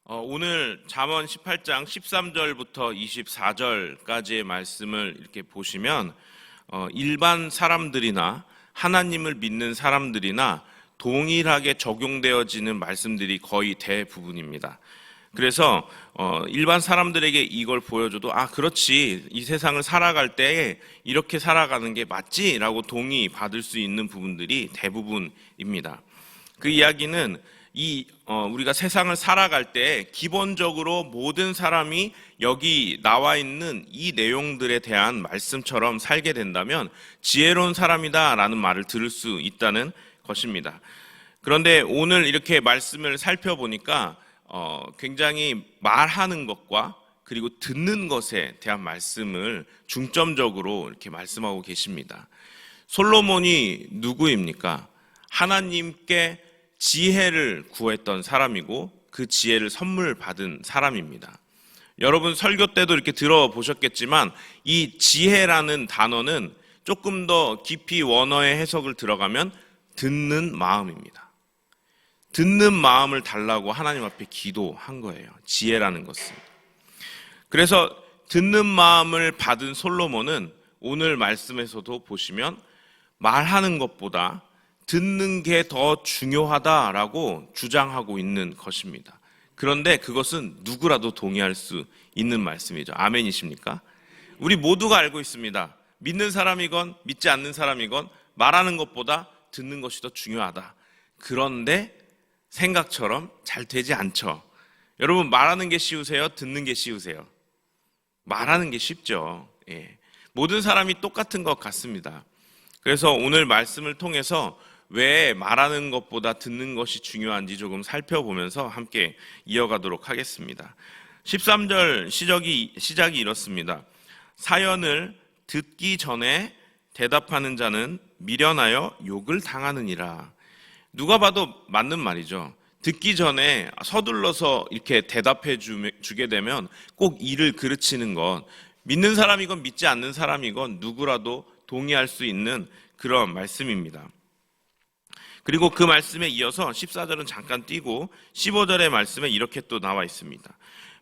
오늘 잠언 18장 13절부터 24절까지의 말씀을 이렇게 보시면 일반 사람들이나 하나님을 믿는 사람들이나 동일하게 적용되어지는 말씀들이 거의 대부분입니다. 그래서 일반 사람들에게 이걸 보여줘도 그렇지, 이 세상을 살아갈 때에 이렇게 살아가는 게 맞지? 라고 동의 받을 수 있는 부분들이 대부분입니다. 그 이야기는 우리가 세상을 살아갈 때 기본적으로 모든 사람이 여기 나와 있는 이 내용들에 대한 말씀처럼 살게 된다면 지혜로운 사람이다라는 말을 들을 수 있다는 것입니다. 그런데 오늘 이렇게 말씀을 살펴보니까 굉장히 말하는 것과 그리고 듣는 것에 대한 말씀을 중점적으로 이렇게 말씀하고 계십니다. 솔로몬이 누구입니까? 하나님께 지혜를 구했던 사람이고 그 지혜를 선물 받은 사람입니다. 여러분 설교 때도 이렇게 들어보셨겠지만 이 지혜라는 단어는 조금 더 깊이 원어의 해석을 들어가면 듣는 마음입니다. 듣는 마음을 달라고 하나님 앞에 기도한 거예요. 지혜라는 것은. 그래서 듣는 마음을 받은 솔로몬은 오늘 말씀에서도 보시면 말하는 것보다 듣는 게 더 중요하다라고 주장하고 있는 것입니다. 그런데 그것은 누구라도 동의할 수 있는 말씀이죠. 아멘이십니까? 우리 모두가 알고 있습니다. 믿는 사람이건 믿지 않는 사람이건 말하는 것보다 듣는 것이 더 중요하다. 그런데 생각처럼 잘 되지 않죠. 여러분, 말하는 게 쉬우세요? 듣는 게 쉬우세요? 말하는 게 쉽죠. 모든 사람이 똑같은 것 같습니다. 그래서 오늘 말씀을 통해서 왜 말하는 것보다 듣는 것이 중요한지 조금 살펴보면서 함께 이어가도록 하겠습니다. 13절 시작이 이렇습니다. 사연을 듣기 전에 대답하는 자는 미련하여 욕을 당하느니라. 누가 봐도 맞는 말이죠. 듣기 전에 서둘러서 이렇게 대답해 주게 되면 꼭 이를 그르치는 것, 믿는 사람이건 믿지 않는 사람이건 누구라도 동의할 수 있는 그런 말씀입니다. 그리고 그 말씀에 이어서 14절은 잠깐 띄고 15절의 말씀에 이렇게 또 나와 있습니다.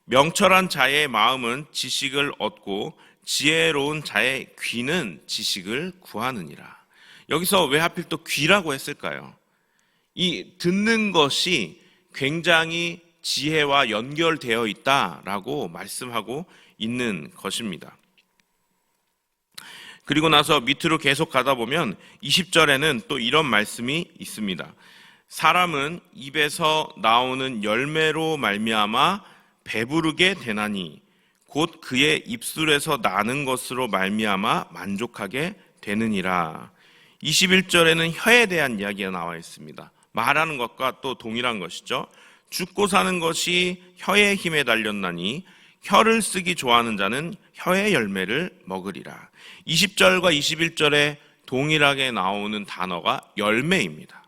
명철한 자의 마음은 지식을 얻고 지혜로운 자의 귀는 지식을 구하느니라. 여기서 왜 하필 또 귀라고 했을까요? 이 듣는 것이 굉장히 지혜와 연결되어 있다라고 말씀하고 있는 것입니다. 그리고 나서 밑으로 계속 가다 보면 20절에는 또 이런 말씀이 있습니다. 사람은 입에서 나오는 열매로 말미암아 배부르게 되나니 곧 그의 입술에서 나는 것으로 말미암아 만족하게 되느니라. 21절에는 혀에 대한 이야기가 나와 있습니다. 말하는 것과 또 동일한 것이죠. 죽고 사는 것이 혀의 힘에 달렸나니 혀를 쓰기 좋아하는 자는 혀의 열매를 먹으리라. 20절과 21절에 동일하게 나오는 단어가 열매입니다.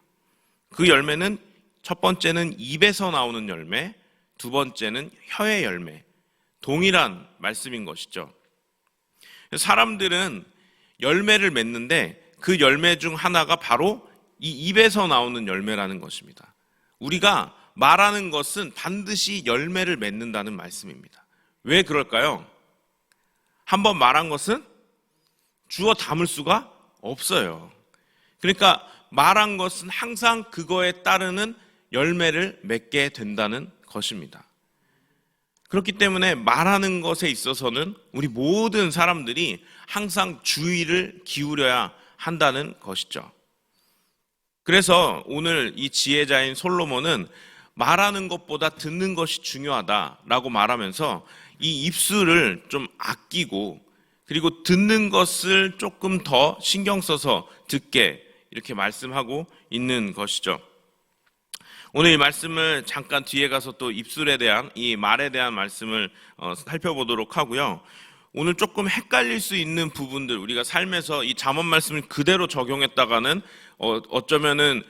그 열매는 첫 번째는 입에서 나오는 열매, 두 번째는 혀의 열매. 동일한 말씀인 것이죠. 사람들은 열매를 맺는데 그 열매 중 하나가 바로 이 입에서 나오는 열매라는 것입니다. 우리가 말하는 것은 반드시 열매를 맺는다는 말씀입니다. 왜 그럴까요? 한번 말한 것은 주워 담을 수가 없어요. 그러니까 말한 것은 항상 그거에 따르는 열매를 맺게 된다는 것입니다. 그렇기 때문에 말하는 것에 있어서는 우리 모든 사람들이 항상 주의를 기울여야 한다는 것이죠. 그래서 오늘 이 지혜자인 솔로몬은 말하는 것보다 듣는 것이 중요하다라고 말하면서 이 입술을 좀 아끼고 그리고 듣는 것을 조금 더 신경 써서 듣게 이렇게 말씀하고 있는 것이죠. 오늘 이 말씀을 잠깐 뒤에 가서 또 입술에 대한 이 말에 대한 말씀을 살펴보도록 하고요. 오늘 조금 헷갈릴 수 있는 부분들, 우리가 삶에서 이 잠언 말씀을 그대로 적용했다가는 어쩌면은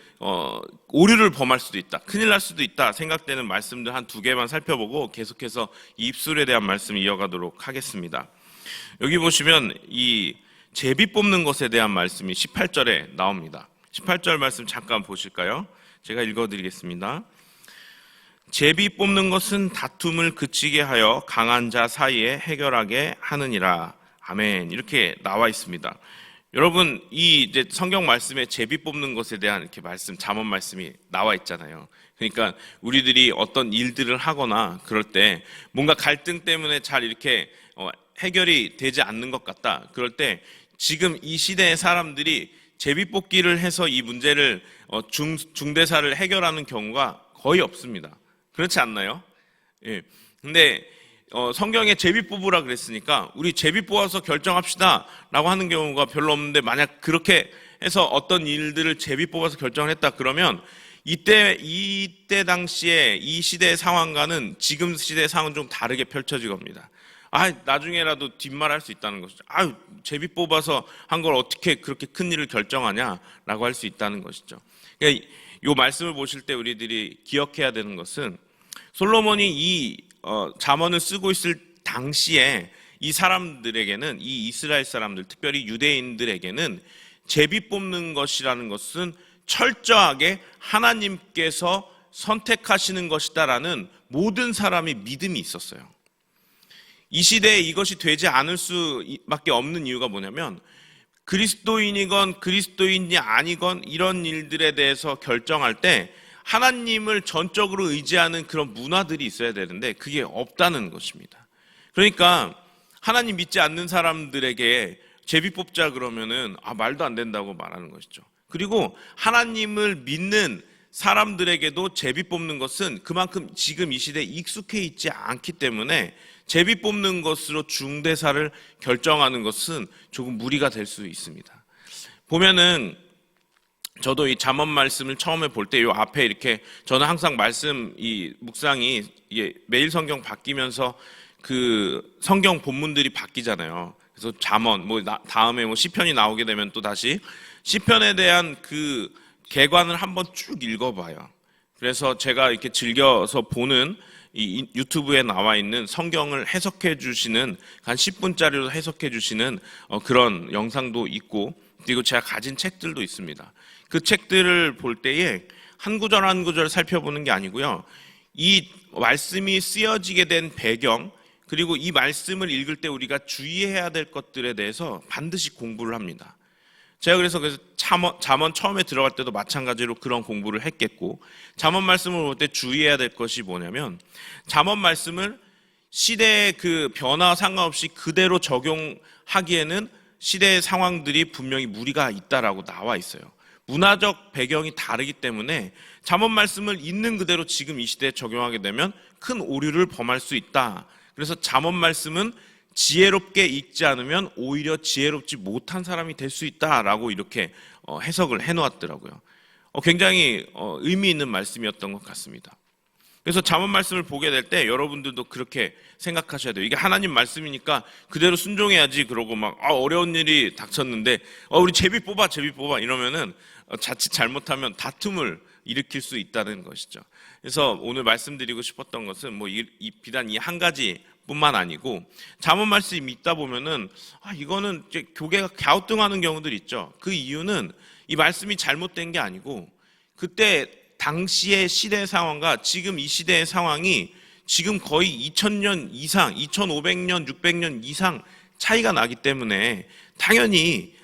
오류를 범할 수도 있다, 큰일 날 수도 있다 생각되는 말씀들 한 두 개만 살펴보고 계속해서 이 입술에 대한 말씀 이어가도록 하겠습니다. 여기 보시면 이 제비 뽑는 것에 대한 말씀이 18절에 나옵니다. 18절 말씀 잠깐 보실까요? 제가 읽어드리겠습니다. 제비 뽑는 것은 다툼을 그치게 하여 강한 자 사이에 해결하게 하느니라. 아멘. 이렇게 나와 있습니다. 여러분, 이 이제 성경 말씀에 제비 뽑는 것에 대한 이렇게 말씀, 잠언 말씀이 나와 있잖아요. 그러니까 우리들이 어떤 일들을 하거나 그럴 때 뭔가 갈등 때문에 잘 이렇게 해결이 되지 않는 것 같다. 그럴 때 지금 이 시대의 사람들이 제비 뽑기를 해서 이 문제를 중대사를 해결하는 경우가 거의 없습니다. 그렇지 않나요? 예. 근데 성경에 제비 뽑으라 그랬으니까 우리 제비 뽑아서 결정합시다 라고 하는 경우가 별로 없는데, 만약 그렇게 해서 어떤 일들을 제비 뽑아서 결정을 했다 그러면 이때 당시에 이 시대의 상황과는 지금 시대의 상황은 좀 다르게 펼쳐질 겁니다. 나중에라도 뒷말할 수 있다는 것이죠. 제비 뽑아서 한 걸 어떻게 그렇게 큰 일을 결정하냐라고 할 수 있다는 것이죠. 그러니까 이 말씀을 보실 때 우리들이 기억해야 되는 것은, 솔로몬이 이 잠언을 쓰고 있을 당시에 이 사람들에게는, 이 이스라엘 사람들, 특별히 유대인들에게는 제비 뽑는 것이라는 것은 철저하게 하나님께서 선택하시는 것이다라는 모든 사람의 믿음이 있었어요. 이 시대에 이것이 되지 않을 수밖에 없는 이유가 뭐냐면, 그리스도인이건 그리스도인이 아니건 이런 일들에 대해서 결정할 때 하나님을 전적으로 의지하는 그런 문화들이 있어야 되는데 그게 없다는 것입니다. 그러니까 하나님 믿지 않는 사람들에게 제비 뽑자 그러면은 말도 안 된다고 말하는 것이죠. 그리고 하나님을 믿는 사람들에게도 제비 뽑는 것은 그만큼 지금 이 시대에 익숙해 있지 않기 때문에 제비 뽑는 것으로 중대사를 결정하는 것은 조금 무리가 될 수 있습니다. 보면은 저도 이 잠언 말씀을 처음에 볼 때 이 앞에 이렇게, 저는 항상 말씀 이 묵상이 이게 매일 성경 바뀌면서 그 성경 본문들이 바뀌잖아요. 그래서 잠언 다음에 시편이 나오게 되면 또 다시 시편에 대한 그 개관을 한번 쭉 읽어봐요. 그래서 제가 이렇게 즐겨서 보는 이 유튜브에 나와 있는 성경을 해석해 주시는, 한 10분짜리로 해석해 주시는 그런 영상도 있고, 그리고 제가 가진 책들도 있습니다. 그 책들을 볼 때에 한 구절 한 구절 살펴보는 게 아니고요, 이 말씀이 쓰여지게 된 배경, 그리고 이 말씀을 읽을 때 우리가 주의해야 될 것들에 대해서 반드시 공부를 합니다. 제가 그래서 잠언 처음에 들어갈 때도 마찬가지로 그런 공부를 했겠고, 잠언 말씀을 볼 때 주의해야 될 것이 뭐냐면, 잠언 말씀을 시대의 그 변화와 상관없이 그대로 적용하기에는 시대의 상황들이 분명히 무리가 있다라고 나와 있어요. 문화적 배경이 다르기 때문에 잠언 말씀을 있는 그대로 지금 이 시대에 적용하게 되면 큰 오류를 범할 수 있다. 그래서 잠언 말씀은 지혜롭게 읽지 않으면 오히려 지혜롭지 못한 사람이 될 수 있다라고 이렇게 해석을 해놓았더라고요. 굉장히 의미 있는 말씀이었던 것 같습니다. 그래서 잠언 말씀을 보게 될 때 여러분들도 그렇게 생각하셔야 돼요. 이게 하나님 말씀이니까 그대로 순종해야지, 그러고 막 어려운 일이 닥쳤는데 우리 제비 뽑아 이러면은 자칫 잘못하면 다툼을 일으킬 수 있다는 것이죠. 그래서 오늘 말씀드리고 싶었던 것은 비단 이 한 가지 뿐만 아니고, 잠언 말씀이 있다 보면은 이거는 이제 교계가 갸우뚱하는 경우들이 있죠. 그 이유는 이 말씀이 잘못된 게 아니고, 그때 당시의 시대 상황과 지금 이 시대의 상황이 지금 거의 2000년 이상, 2500년, 600년 이상 차이가 나기 때문에 당연히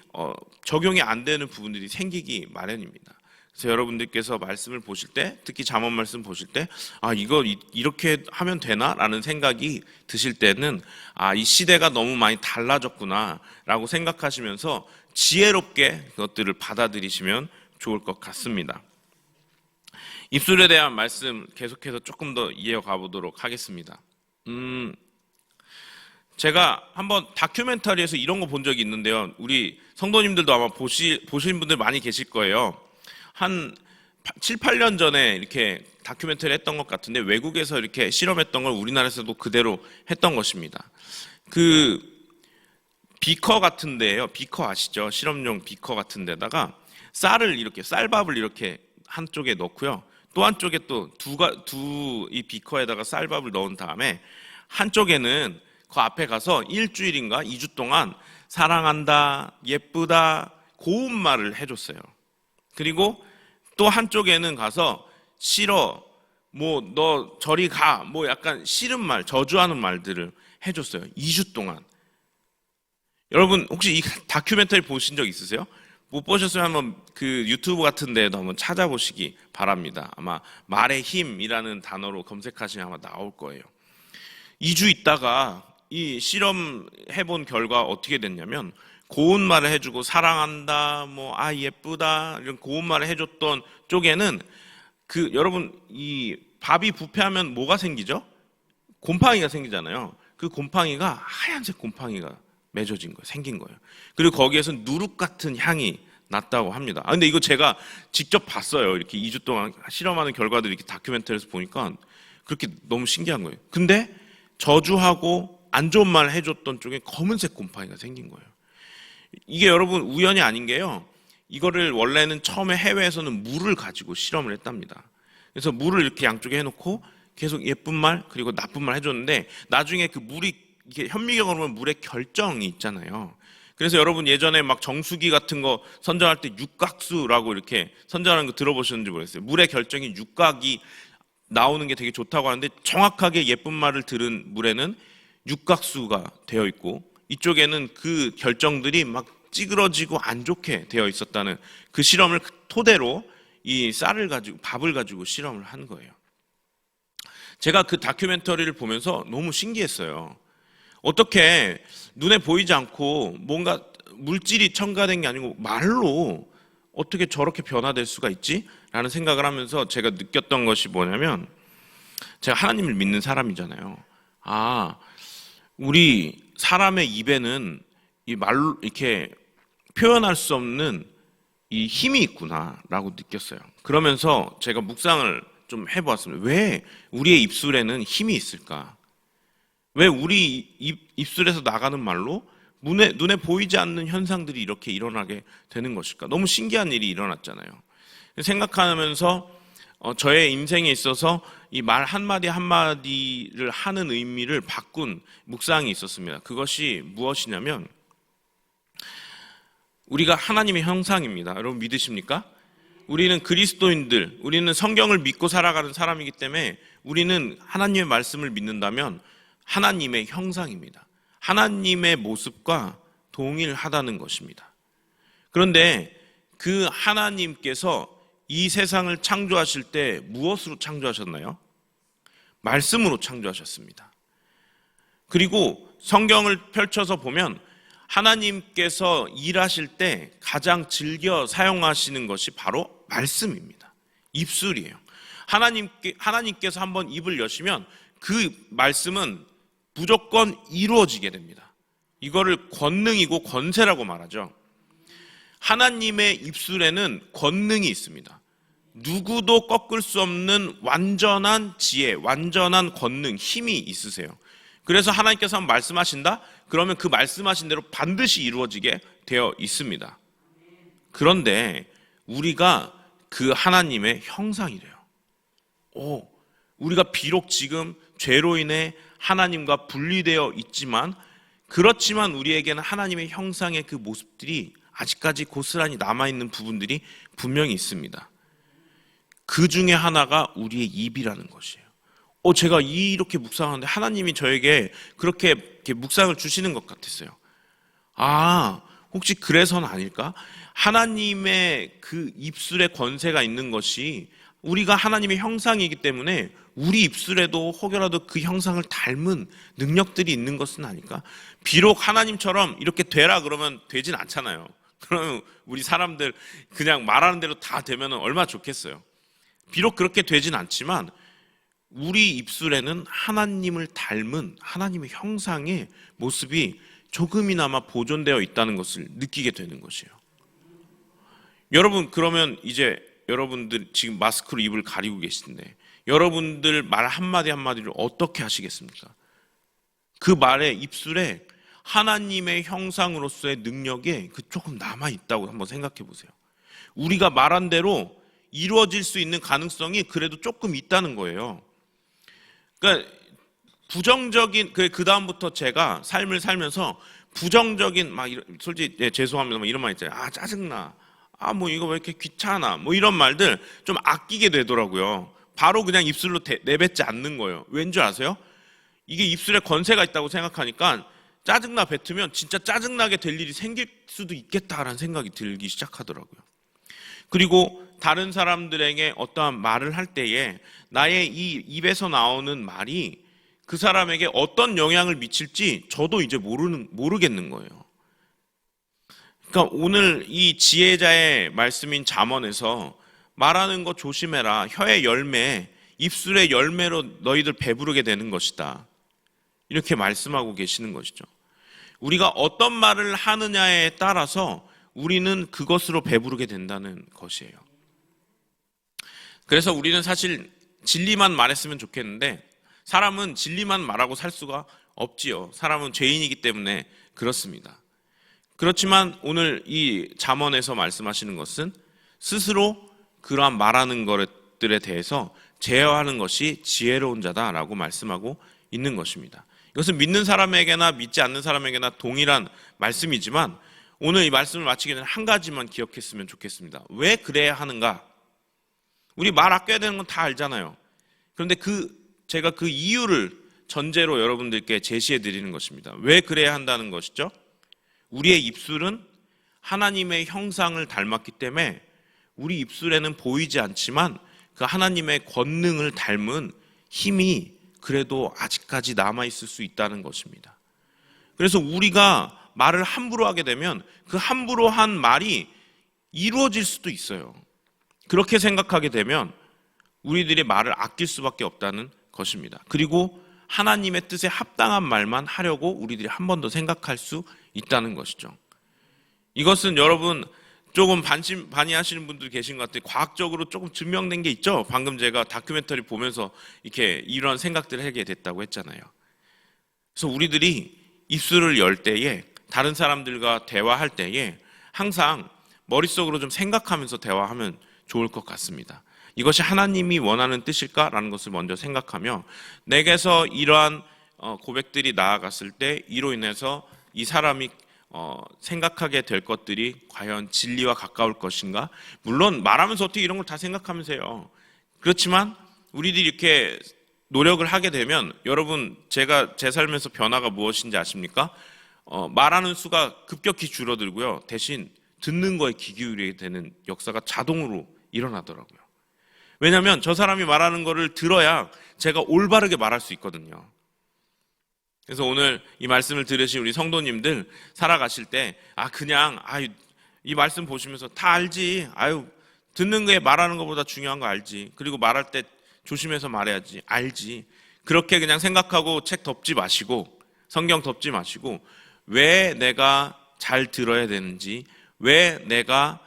적용이 안 되는 부분들이 생기기 마련입니다. 그래서 여러분들께서 말씀을 보실 때, 특히 잠언 말씀 보실 때 이거 이렇게 하면 되나? 라는 생각이 드실 때는 이 시대가 너무 많이 달라졌구나 라고 생각하시면서 지혜롭게 그것들을 받아들이시면 좋을 것 같습니다. 입술에 대한 말씀 계속해서 조금 더 이어가 보도록 하겠습니다. 제가 한번 다큐멘터리에서 이런 거 본 적이 있는데요. 우리 성도님들도 아마 보신 분들 많이 계실 거예요. 한 7, 8년 전에 이렇게 다큐멘터리 했던 것 같은데, 외국에서 이렇게 실험했던 걸 우리나라에서도 그대로 했던 것입니다. 그 비커 같은데요. 비커 아시죠? 실험용 비커 같은 데다가 쌀밥을 이렇게 한쪽에 넣고요. 또 한쪽에 또 이 비커에다가 쌀밥을 넣은 다음에 한쪽에는 그 앞에 가서 일주일인가 2주 동안 사랑한다, 예쁘다, 고운 말을 해줬어요. 그리고 또 한쪽에는 가서 싫어, 뭐 너 저리 가, 뭐 약간 싫은 말, 저주하는 말들을 해줬어요. 2주 동안. 여러분 혹시 이 다큐멘터리 보신 적 있으세요? 못 보셨으면 한번 그 유튜브 같은 데도 한번 찾아보시기 바랍니다. 아마 말의 힘이라는 단어로 검색하시면 아마 나올 거예요. 2주 있다가 이 실험 해본 결과 어떻게 됐냐면, 고운 말을 해주고 사랑한다, 뭐 아 예쁘다 이런 고운 말을 해줬던 쪽에는 여러분 이 밥이 부패하면 뭐가 생기죠? 곰팡이가 생기잖아요. 그 곰팡이가 하얀색 곰팡이가 맺어진 거예요. 생긴 거예요. 그리고 거기에서 누룩 같은 향이 났다고 합니다. 근데 이거 제가 직접 봤어요. 이렇게 2주 동안 실험하는 결과들 이렇게 다큐멘터리에서 보니까 그렇게 너무 신기한 거예요. 근데 저주하고 안 좋은 말 해줬던 쪽에 검은색 곰팡이가 생긴 거예요. 이게 여러분 우연이 아닌 게요. 이거를 원래는 처음에 해외에서는 물을 가지고 실험을 했답니다. 그래서 물을 이렇게 양쪽에 해놓고 계속 예쁜 말 그리고 나쁜 말 해줬는데, 나중에 그 물이 이게 현미경으로 보면 물의 결정이 있잖아요. 그래서 여러분 예전에 막 정수기 같은 거 선정할 때 육각수라고 이렇게 선정하는 거 들어보셨는지 모르겠어요. 물의 결정이 육각이 나오는 게 되게 좋다고 하는데, 정확하게 예쁜 말을 들은 물에는 육각수가 되어 있고, 이쪽에는 그 결정들이 막 찌그러지고 안 좋게 되어 있었다는 그 실험을 토대로 이 쌀을 가지고 밥을 가지고 실험을 한 거예요. 제가 그 다큐멘터리를 보면서 너무 신기했어요. 어떻게 눈에 보이지 않고 뭔가 물질이 첨가된 게 아니고 말로 어떻게 저렇게 변화될 수가 있지? 라는 생각을 하면서 제가 느꼈던 것이 뭐냐면, 제가 하나님을 믿는 사람이잖아요. 우리 사람의 입에는 이 말로 이렇게 표현할 수 없는 이 힘이 있구나라고 느꼈어요. 그러면서 제가 묵상을 좀 해보았습니다. 왜 우리의 입술에는 힘이 있을까? 왜 우리 입술에서 나가는 말로 눈에 보이지 않는 현상들이 이렇게 일어나게 되는 것일까? 너무 신기한 일이 일어났잖아요. 생각하면서 저의 인생에 있어서 이 말 한마디 한마디를 하는 의미를 바꾼 묵상이 있었습니다. 그것이 무엇이냐면, 우리가 하나님의 형상입니다. 여러분 믿으십니까? 우리는 그리스도인들, 우리는 성경을 믿고 살아가는 사람이기 때문에 우리는 하나님의 말씀을 믿는다면 하나님의 형상입니다. 하나님의 모습과 동일하다는 것입니다. 그런데 그 하나님께서 이 세상을 창조하실 때 무엇으로 창조하셨나요? 말씀으로 창조하셨습니다. 그리고 성경을 펼쳐서 보면 하나님께서 일하실 때 가장 즐겨 사용하시는 것이 바로 말씀입니다. 입술이에요. 하나님께서 한번 입을 여시면 그 말씀은 무조건 이루어지게 됩니다. 이거를 권능이고 권세라고 말하죠. 하나님의 입술에는 권능이 있습니다. 누구도 꺾을 수 없는 완전한 지혜, 완전한 권능, 힘이 있으세요. 그래서 하나님께서 한번 말씀하신다? 그러면 그 말씀하신 대로 반드시 이루어지게 되어 있습니다. 그런데 우리가 그 하나님의 형상이래요. 우리가 비록 지금 죄로 인해 하나님과 분리되어 있지만, 그렇지만 우리에게는 하나님의 형상의 그 모습들이 아직까지 고스란히 남아있는 부분들이 분명히 있습니다. 그 중에 하나가 우리의 입이라는 것이에요. 제가 이렇게 묵상하는데 하나님이 저에게 그렇게 묵상을 주시는 것 같았어요. 혹시 그래서는 아닐까? 하나님의 그 입술에 권세가 있는 것이 우리가 하나님의 형상이기 때문에 우리 입술에도 혹여라도 그 형상을 닮은 능력들이 있는 것은 아닐까? 비록 하나님처럼 이렇게 되라 그러면 되진 않잖아요. 그러면 우리 사람들 그냥 말하는 대로 다 되면 얼마나 좋겠어요. 비록 그렇게 되진 않지만 우리 입술에는 하나님을 닮은 하나님의 형상의 모습이 조금이나마 보존되어 있다는 것을 느끼게 되는 것이에요. 여러분, 그러면 이제 여러분들 지금 마스크로 입을 가리고 계신데 여러분들 말 한마디 한마디를 어떻게 하시겠습니까? 그 말에 입술에 하나님의 형상으로서의 능력이 조금 남아있다고 한번 생각해 보세요. 우리가 말한 대로 이루어질 수 있는 가능성이 그래도 조금 있다는 거예요. 그러니까 부정적인, 그 다음부터 제가 삶을 살면서 부정적인 솔직히 죄송합니다 이런 말 있잖아요. 짜증나, 뭐 이거 왜 이렇게 귀찮아, 뭐 이런 말들 좀 아끼게 되더라고요. 바로 그냥 입술로 내뱉지 않는 거예요. 왠 줄 아세요? 이게 입술에 권세가 있다고 생각하니까 짜증나 뱉으면 진짜 짜증나게 될 일이 생길 수도 있겠다라는 생각이 들기 시작하더라고요. 그리고 다른 사람들에게 어떠한 말을 할 때에 나의 이 입에서 나오는 말이 그 사람에게 어떤 영향을 미칠지 저도 이제 모르겠는 거예요. 그러니까 오늘 이 지혜자의 말씀인 잠언에서 말하는 거 조심해라. 혀의 열매, 입술의 열매로 너희들 배부르게 되는 것이다. 이렇게 말씀하고 계시는 것이죠. 우리가 어떤 말을 하느냐에 따라서 우리는 그것으로 배부르게 된다는 것이에요. 그래서 우리는 사실 진리만 말했으면 좋겠는데 사람은 진리만 말하고 살 수가 없지요. 사람은 죄인이기 때문에 그렇습니다. 그렇지만 오늘 이 잠언에서 말씀하시는 것은 스스로 그러한 말하는 것들에 대해서 제어하는 것이 지혜로운 자다라고 말씀하고 있는 것입니다. 이것은 믿는 사람에게나 믿지 않는 사람에게나 동일한 말씀이지만 오늘 이 말씀을 마치기 전에 한 가지만 기억했으면 좋겠습니다. 왜 그래야 하는가? 우리 말 아껴야 되는 건 다 알잖아요. 그런데 제가 그 이유를 전제로 여러분들께 제시해 드리는 것입니다. 왜 그래야 한다는 것이죠? 우리의 입술은 하나님의 형상을 닮았기 때문에 우리 입술에는 보이지 않지만 그 하나님의 권능을 닮은 힘이 그래도 아직까지 남아있을 수 있다는 것입니다. 그래서 우리가 말을 함부로 하게 되면 그 함부로 한 말이 이루어질 수도 있어요. 그렇게 생각하게 되면 우리들의 말을 아낄 수밖에 없다는 것입니다. 그리고 하나님의 뜻에 합당한 말만 하려고 우리들이 한 번 더 생각할 수 있다는 것이죠. 이것은 여러분 조금 반의하시는 분들 계신 것 같아요. 과학적으로 조금 증명된 게 있죠. 방금 제가 다큐멘터리 보면서 이렇게 이런 생각들을 하게 됐다고 했잖아요. 그래서 우리들이 입술을 열 때에 다른 사람들과 대화할 때에 항상 머릿속으로 좀 생각하면서 대화하면 좋을 것 같습니다. 이것이 하나님이 원하는 뜻일까라는 것을 먼저 생각하며 내게서 이러한 고백들이 나아갔을 때 이로 인해서 이 사람이 생각하게 될 것들이 과연 진리와 가까울 것인가? 물론 말하면서 어떻게 이런 걸 다 생각하면서 해요. 그렇지만 우리들이 이렇게 노력을 하게 되면 여러분 제가 제 삶에서 변화가 무엇인지 아십니까? 말하는 수가 급격히 줄어들고요. 대신 듣는 거에 귀 기울이게 되는 역사가 자동으로 일어나더라고요. 왜냐하면 저 사람이 말하는 거를 들어야 제가 올바르게 말할 수 있거든요. 그래서 오늘 이 말씀을 들으신 우리 성도님들 살아가실 때 이 말씀 보시면서 다 알지. 듣는 게 말하는 것보다 중요한 거 알지. 그리고 말할 때 조심해서 말해야지. 알지. 그렇게 그냥 생각하고 책 덮지 마시고 성경 덮지 마시고 왜 내가 잘 들어야 되는지 왜 내가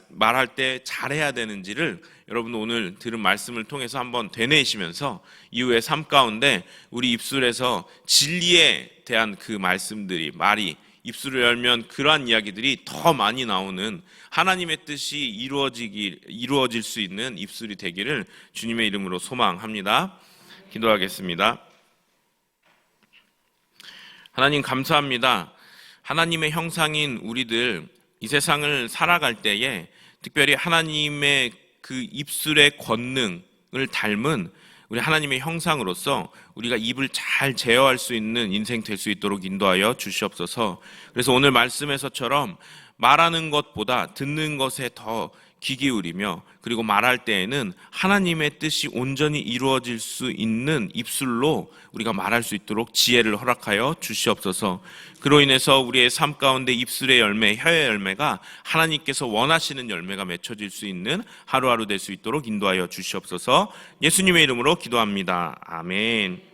말할 때 잘해야 되는지를 여러분 오늘 들은 말씀을 통해서 한번 되뇌시면서 이후의 삶 가운데 우리 입술에서 진리에 대한 그 말이 입술을 열면 그러한 이야기들이 더 많이 나오는 하나님의 뜻이 이루어질 수 있는 입술이 되기를 주님의 이름으로 소망합니다. 기도하겠습니다. 하나님 감사합니다. 하나님의 형상인 우리들 이 세상을 살아갈 때에 특별히 하나님의 그 입술의 권능을 닮은 우리 하나님의 형상으로서 우리가 입을 잘 제어할 수 있는 인생 될 수 있도록 인도하여 주시옵소서. 그래서 오늘 말씀에서처럼 말하는 것보다 듣는 것에 더 귀 기울이며 그리고 말할 때에는 하나님의 뜻이 온전히 이루어질 수 있는 입술로 우리가 말할 수 있도록 지혜를 허락하여 주시옵소서. 그로 인해서 우리의 삶 가운데 입술의 열매, 혀의 열매가 하나님께서 원하시는 열매가 맺혀질 수 있는 하루하루 될 수 있도록 인도하여 주시옵소서. 예수님의 이름으로 기도합니다. 아멘.